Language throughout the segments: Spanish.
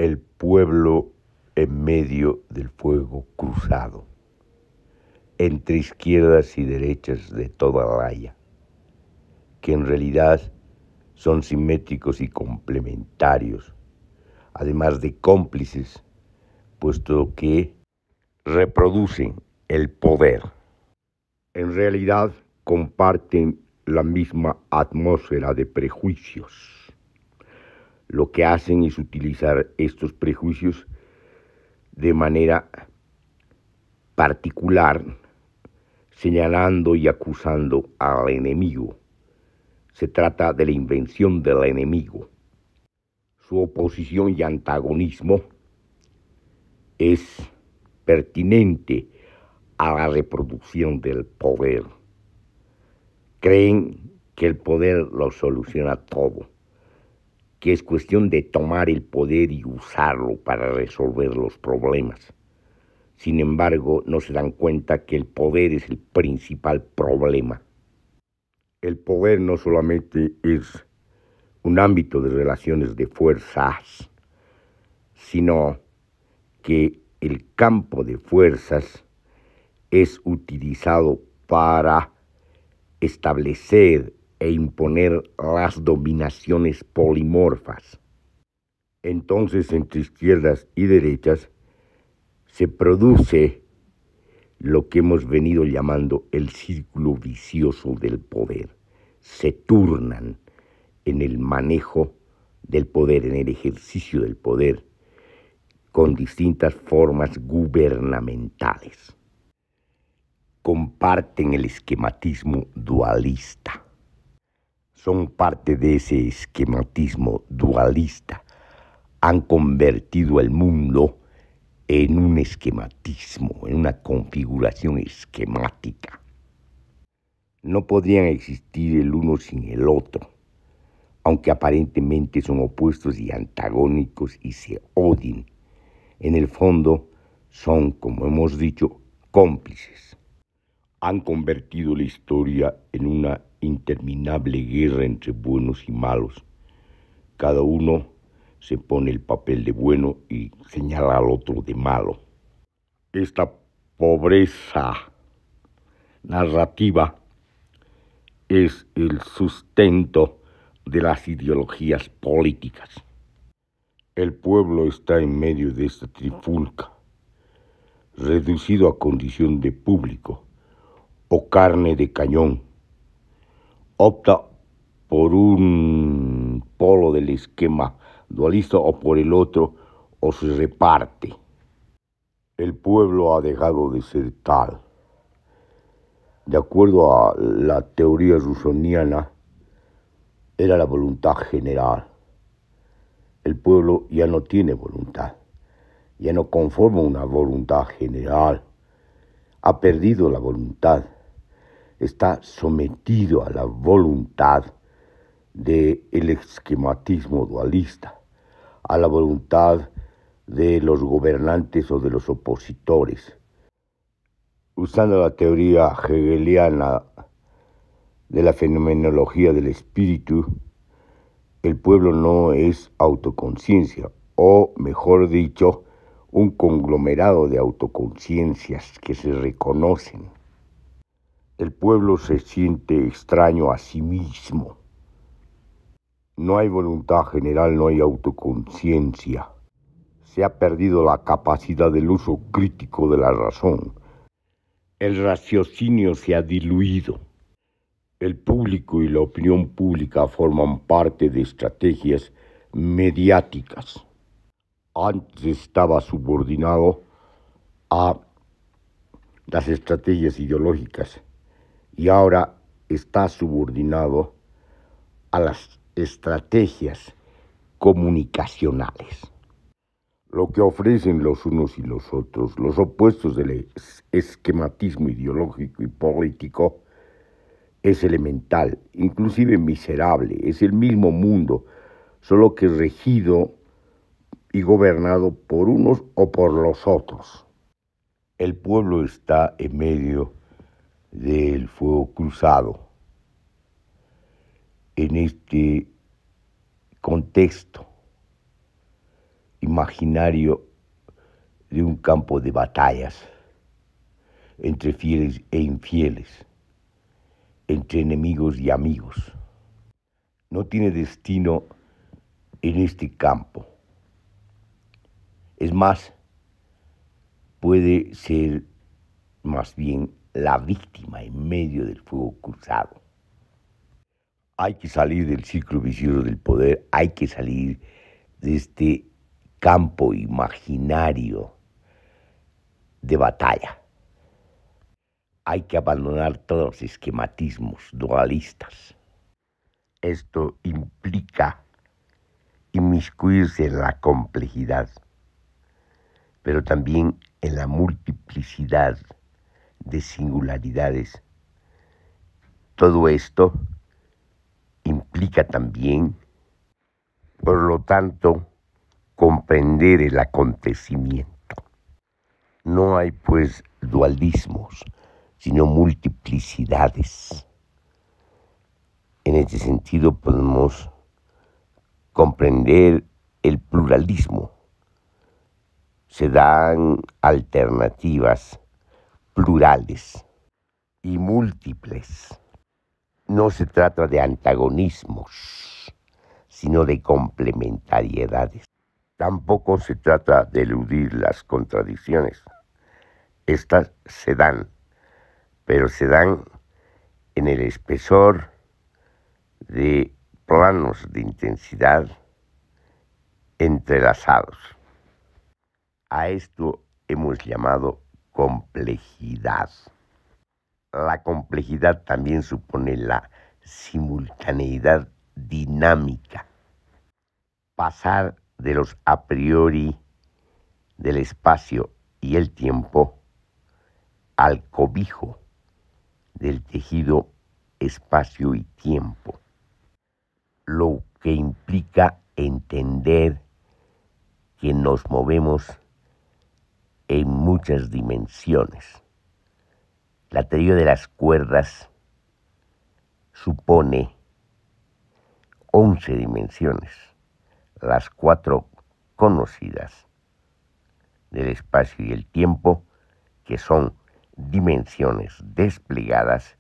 el pueblo en medio del fuego cruzado, entre izquierdas y derechas de toda raya, que en realidad son simétricos y complementarios, además de cómplices, puesto que reproducen el poder. En realidad comparten la misma atmósfera de prejuicios. Lo que hacen es utilizar estos prejuicios de manera particular, señalando y acusando al enemigo. Se trata de la invención del enemigo. Su oposición y antagonismo es pertinente a la reproducción del poder. Creen que el poder lo soluciona todo, que es cuestión de tomar el poder y usarlo para resolver los problemas. Sin embargo, no se dan cuenta que el poder es el principal problema. El poder no solamente es un ámbito de relaciones de fuerzas, sino que el campo de fuerzas es utilizado para establecer e imponer las dominaciones polimorfas. Entonces, entre izquierdas y derechas, se produce lo que hemos venido llamando el círculo vicioso del poder. Se turnan en el manejo del poder, en el ejercicio del poder, con distintas formas gubernamentales. Comparten el esquematismo dualista. Son parte de ese esquematismo dualista. Han convertido el mundo en un esquematismo, en una configuración esquemática. No podrían existir el uno sin el otro, aunque aparentemente son opuestos y antagónicos y se odien. En el fondo son, como hemos dicho, cómplices. Han convertido la historia en una interminable guerra entre buenos y malos. Cada uno se pone el papel de bueno y señala al otro de malo. Esta pobreza narrativa es el sustento de las ideologías políticas. El pueblo está en medio de esta trifulca, reducido a condición de público o carne de cañón. Opta por un polo del esquema dualista o por el otro, o se reparte. El pueblo ha dejado de ser tal. De acuerdo a la teoría rusoniana, era la voluntad general. El pueblo ya no tiene voluntad, ya no conforma una voluntad general. Ha perdido la voluntad, está sometido a la voluntad del esquematismo dualista, a la voluntad de los gobernantes o de los opositores. Usando la teoría hegeliana de la fenomenología del espíritu, el pueblo no es autoconciencia, o mejor dicho, un conglomerado de autoconciencias que se reconocen. El pueblo se siente extraño a sí mismo. No hay voluntad general, no hay autoconciencia. Se ha perdido la capacidad del uso crítico de la razón. El raciocinio se ha diluido. El público y la opinión pública forman parte de estrategias mediáticas. Antes estaba subordinado a las estrategias ideológicas y ahora está subordinado a las estrategias comunicacionales. Lo que ofrecen los unos y los otros, los opuestos del esquematismo ideológico y político, es elemental, inclusive miserable. Es el mismo mundo, solo que regido y gobernado por unos o por los otros. El pueblo está en medio del fuego cruzado. En este contexto imaginario de un campo de batallas entre fieles e infieles, entre enemigos y amigos. No tiene destino en este campo. Es más, puede ser más bien la víctima en medio del fuego cruzado. Hay que salir del ciclo vicioso del poder, hay que salir de este campo imaginario de batalla. Hay que abandonar todos los esquematismos dualistas. Esto implica inmiscuirse en la complejidad, pero también en la multiplicidad de singularidades. Todo esto implica también, por lo tanto, comprender el acontecimiento. No hay, pues, dualismos, sino multiplicidades. En este sentido podemos comprender el pluralismo. Se dan alternativas plurales y múltiples. No se trata de antagonismos, sino de complementariedades. Tampoco se trata de eludir las contradicciones. Estas se dan, pero se dan en el espesor de planos de intensidad entrelazados. A esto hemos llamado complejidad. La complejidad también supone la simultaneidad dinámica. Pasar de los a priori del espacio y el tiempo al cobijo del tejido espacio y tiempo, lo que implica entender que nos movemos en muchas dimensiones. La teoría de las cuerdas supone 11 dimensiones, las 4 conocidas del espacio y el tiempo, que son dimensiones desplegadas,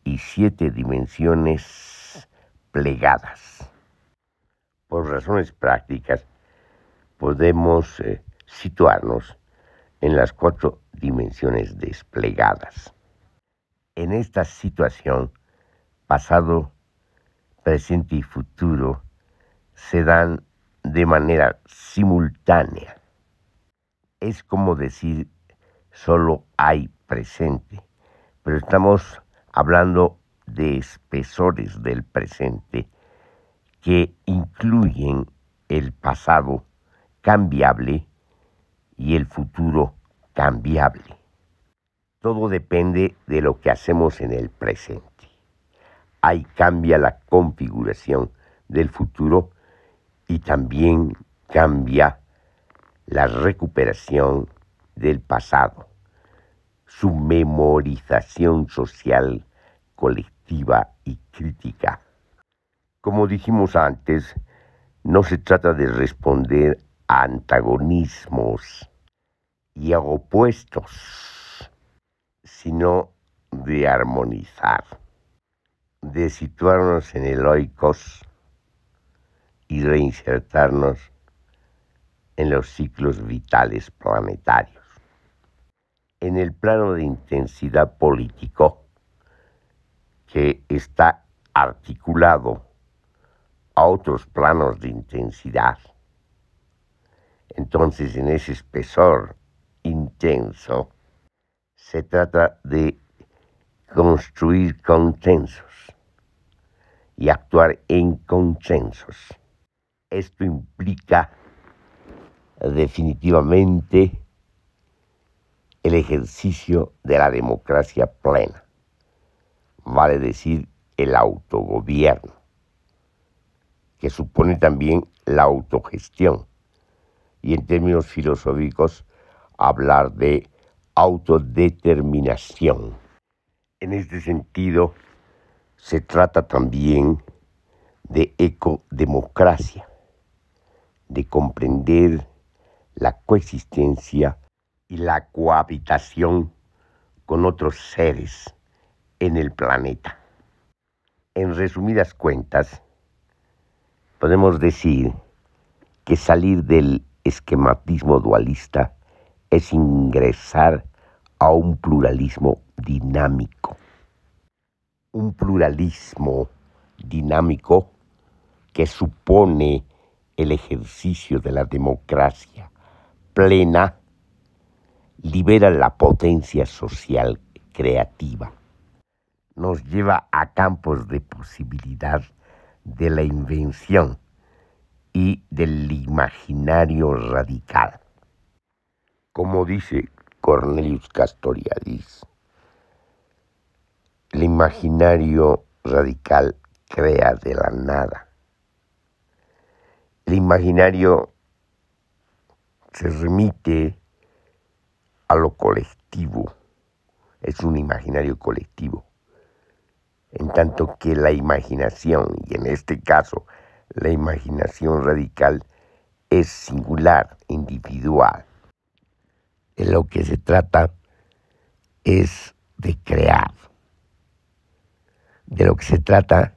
y 7 dimensiones plegadas. Por razones prácticas, podemos situarnos en las 4 dimensiones desplegadas. En esta situación, pasado, presente y futuro se dan de manera simultánea. Es como decir, solo hay presente, pero estamos hablando de espesores del presente que incluyen el pasado cambiable y el futuro cambiable. Todo depende de lo que hacemos en el presente. Ahí cambia la configuración del futuro y también cambia la recuperación del pasado, su memorización social, colectiva y crítica. Como dijimos antes, no se trata de responder a antagonismos y a opuestos, sino de armonizar, de situarnos en el oikos y reinsertarnos en los ciclos vitales planetarios. En el plano de intensidad político, que está articulado a otros planos de intensidad, entonces en ese espesor intenso se trata de construir consensos y actuar en consensos. Esto implica definitivamente el ejercicio de la democracia plena, vale decir, el autogobierno, que supone también la autogestión, y en términos filosóficos hablar de autodeterminación. En este sentido, se trata también de ecodemocracia, de comprender la coexistencia y la cohabitación con otros seres en el planeta. En resumidas cuentas, podemos decir que salir del esquematismo dualista es ingresar a un pluralismo dinámico. Un pluralismo dinámico que supone el ejercicio de la democracia plena, libera la potencia social creativa. Nos lleva a campos de posibilidad de la invención y del imaginario radical. Como dice Cornelius Castoriadis, el imaginario radical crea de la nada. El imaginario se remite a lo colectivo, es un imaginario colectivo, en tanto que la imaginación, y en este caso la imaginación radical, es singular, individual. De lo que se trata es de crear. De lo que se trata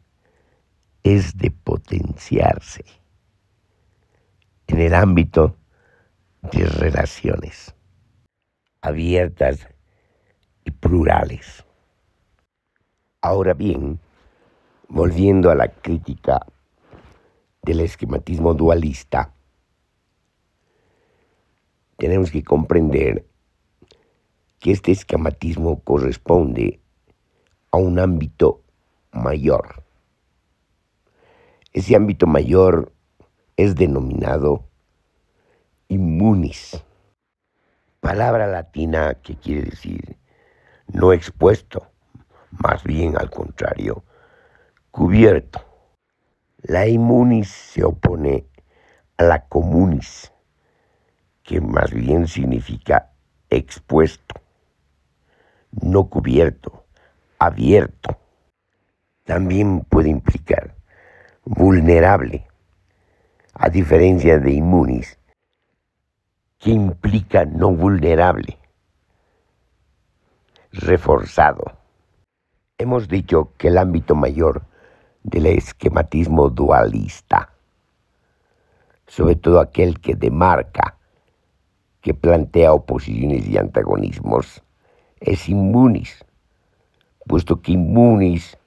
es de potenciarse en el ámbito de relaciones abiertas y plurales. Ahora bien, volviendo a la crítica del esquematismo dualista, tenemos que comprender que este esquematismo corresponde a un ámbito mayor. Ese ámbito mayor es denominado immunis, palabra latina que quiere decir no expuesto, más bien al contrario, cubierto. La immunis se opone a la communis, que más bien significa expuesto, no cubierto, abierto. También puede implicar vulnerable, a diferencia de immunis, que implica no vulnerable, reforzado. Hemos dicho que el ámbito mayor del esquematismo dualista, sobre todo aquel que demarca, que plantea oposiciones y antagonismos, es immunis, puesto que immunis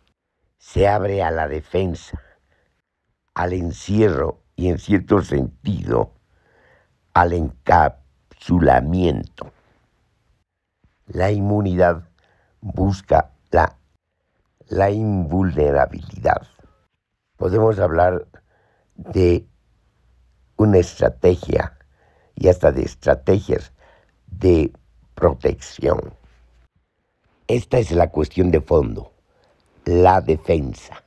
se abre a la defensa, al encierro y, en cierto sentido, al encapsulamiento. La inmunidad busca la invulnerabilidad. Podemos hablar de una estrategia y hasta de estrategias de protección. Esta es la cuestión de fondo, la defensa.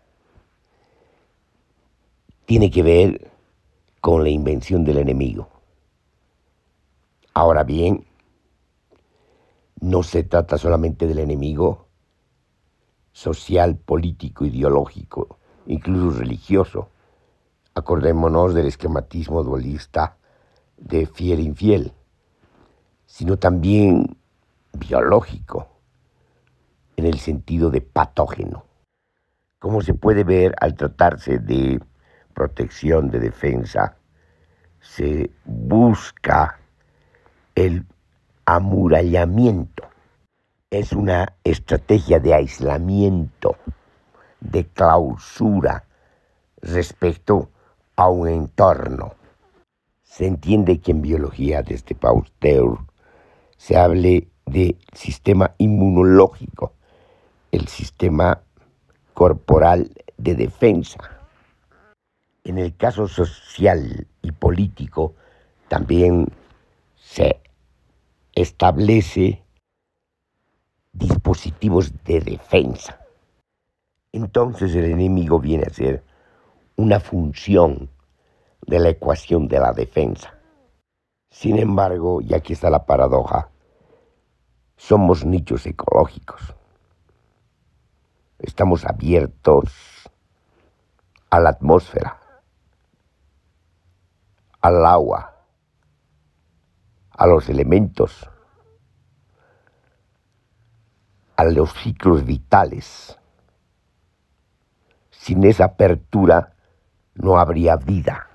Tiene que ver con la invención del enemigo. Ahora bien, no se trata solamente del enemigo social, político, ideológico, incluso religioso. Acordémonos del esquematismo dualista de fiel-infiel, sino también biológico, en el sentido de patógeno. Como se puede ver, al tratarse de protección, de defensa, se busca el amurallamiento. Es una estrategia de aislamiento, de clausura respecto a un entorno. Se entiende que en biología, desde Pasteur, se hable del sistema inmunológico, el sistema corporal de defensa. En el caso social y político también se establece dispositivos de defensa. Entonces el enemigo viene a ser una función de la ecuación de la defensa. Sin embargo, y aquí está la paradoja, somos nichos ecológicos. Estamos abiertos a la atmósfera, al agua, a los elementos, a los ciclos vitales. Sin esa apertura no habría vida.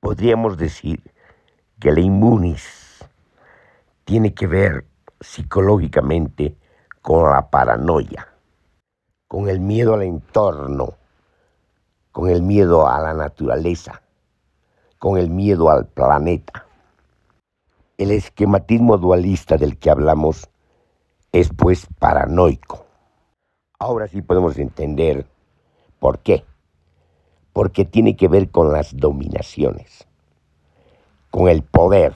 Podríamos decir que la inmunis tiene que ver psicológicamente con la paranoia, con el miedo al entorno, con el miedo a la naturaleza, con el miedo al planeta. El esquematismo dualista del que hablamos es pues paranoico. Ahora sí podemos entender por qué. Porque tiene que ver con las dominaciones, con el poder.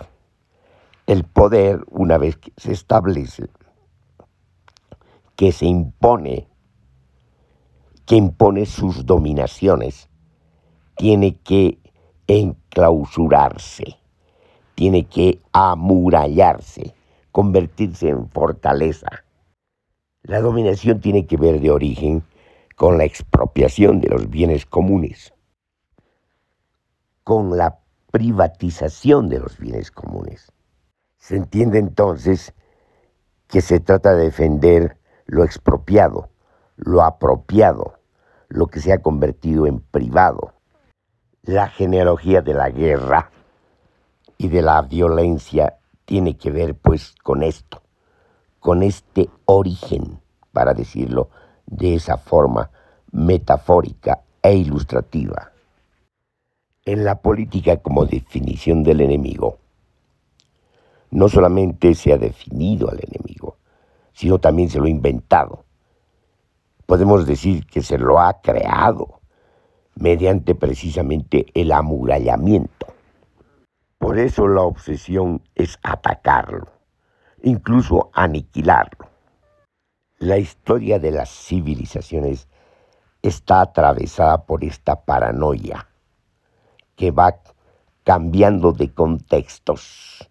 El poder, una vez que se establece, que se impone, que impone sus dominaciones, tiene que enclausurarse, tiene que amurallarse, convertirse en fortaleza. La dominación tiene que ver de origen con la expropiación de los bienes comunes, con la privatización de los bienes comunes. Se entiende entonces que se trata de defender lo expropiado, lo apropiado, lo que se ha convertido en privado. La genealogía de la guerra y de la violencia tiene que ver pues con esto, con este origen, para decirlo de esa forma metafórica e ilustrativa. En la política como definición del enemigo, no solamente se ha definido al enemigo, sino también se lo ha inventado. Podemos decir que se lo ha creado mediante precisamente el amurallamiento. Por eso la obsesión es atacarlo, incluso aniquilarlo. La historia de las civilizaciones está atravesada por esta paranoia que va cambiando de contextos,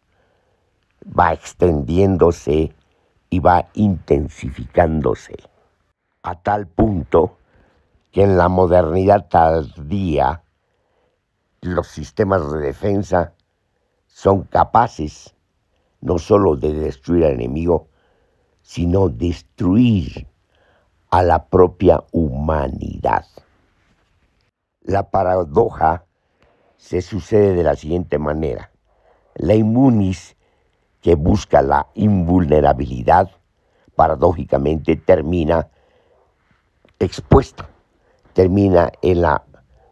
va extendiéndose y va intensificándose, a tal punto que en la modernidad tardía los sistemas de defensa son capaces no solo de destruir al enemigo, sino destruir a la propia humanidad. La paradoja se sucede de la siguiente manera. La inmunis, que busca la invulnerabilidad, paradójicamente termina expuesta, termina en la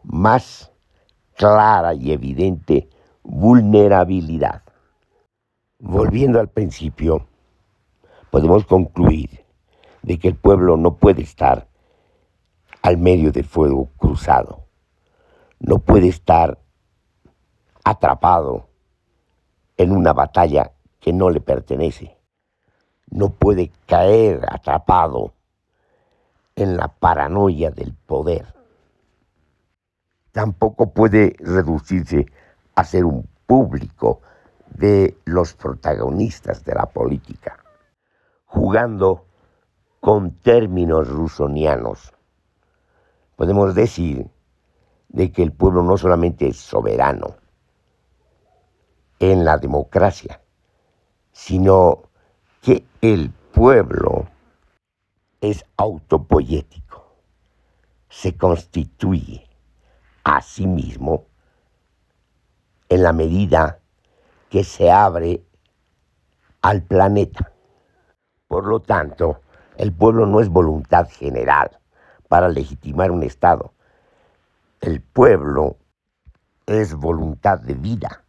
más clara y evidente vulnerabilidad. Volviendo al principio, podemos concluir de que el pueblo no puede estar al medio del fuego cruzado, no puede estar atrapado en una batalla que no le pertenece, no puede caer atrapado en la paranoia del poder. Tampoco puede reducirse a ser un público de los protagonistas de la política. Jugando con términos rusonianos, podemos decir de que el pueblo no solamente es soberano en la democracia, sino que el pueblo es autopoyético, se constituye a sí mismo en la medida que se abre al planeta. Por lo tanto, el pueblo no es voluntad general para legitimar un Estado. El pueblo es voluntad de vida,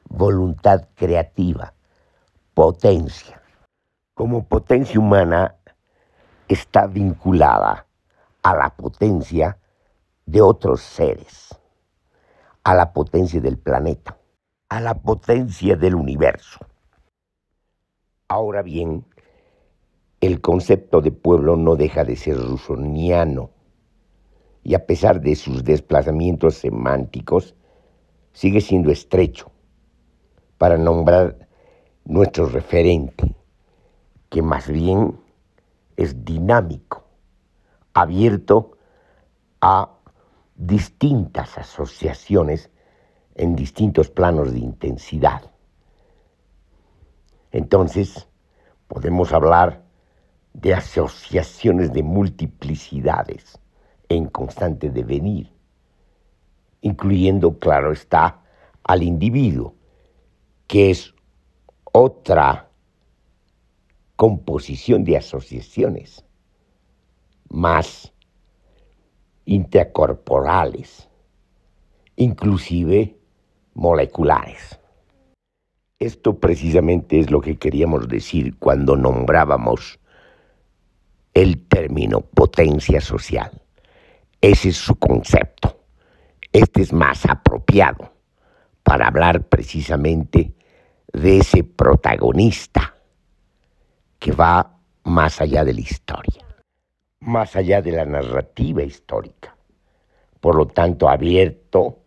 voluntad creativa, potencia. Como potencia humana está vinculada a la potencia de otros seres, a la potencia del planeta, a la potencia del universo. Ahora bien, el concepto de pueblo no deja de ser rusoniano y a pesar de sus desplazamientos semánticos, sigue siendo estrecho para nombrar nuestro referente, que más bien es dinámico, abierto a distintas asociaciones en distintos planos de intensidad. Entonces, podemos hablar de asociaciones de multiplicidades en constante devenir, incluyendo, claro está, al individuo, que es otra composición de asociaciones más intercorporales, inclusive moleculares. Esto precisamente es lo que queríamos decir cuando nombrábamos el término potencia social. Ese es su concepto. Este es más apropiado para hablar precisamente de ese protagonista que va más allá de la historia, más allá de la narrativa histórica, por lo tanto abierto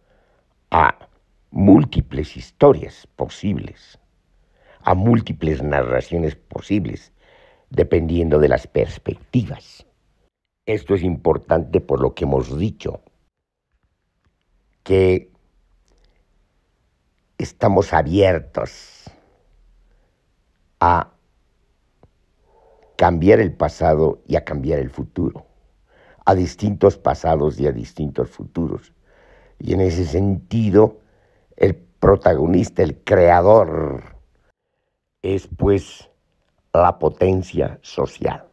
a múltiples historias posibles, a múltiples narraciones posibles, dependiendo de las perspectivas. Esto es importante por lo que hemos dicho, que estamos abiertos a cambiar el pasado y a cambiar el futuro, a distintos pasados y a distintos futuros. Y en ese sentido, el protagonista, el creador, es pues la potencia social.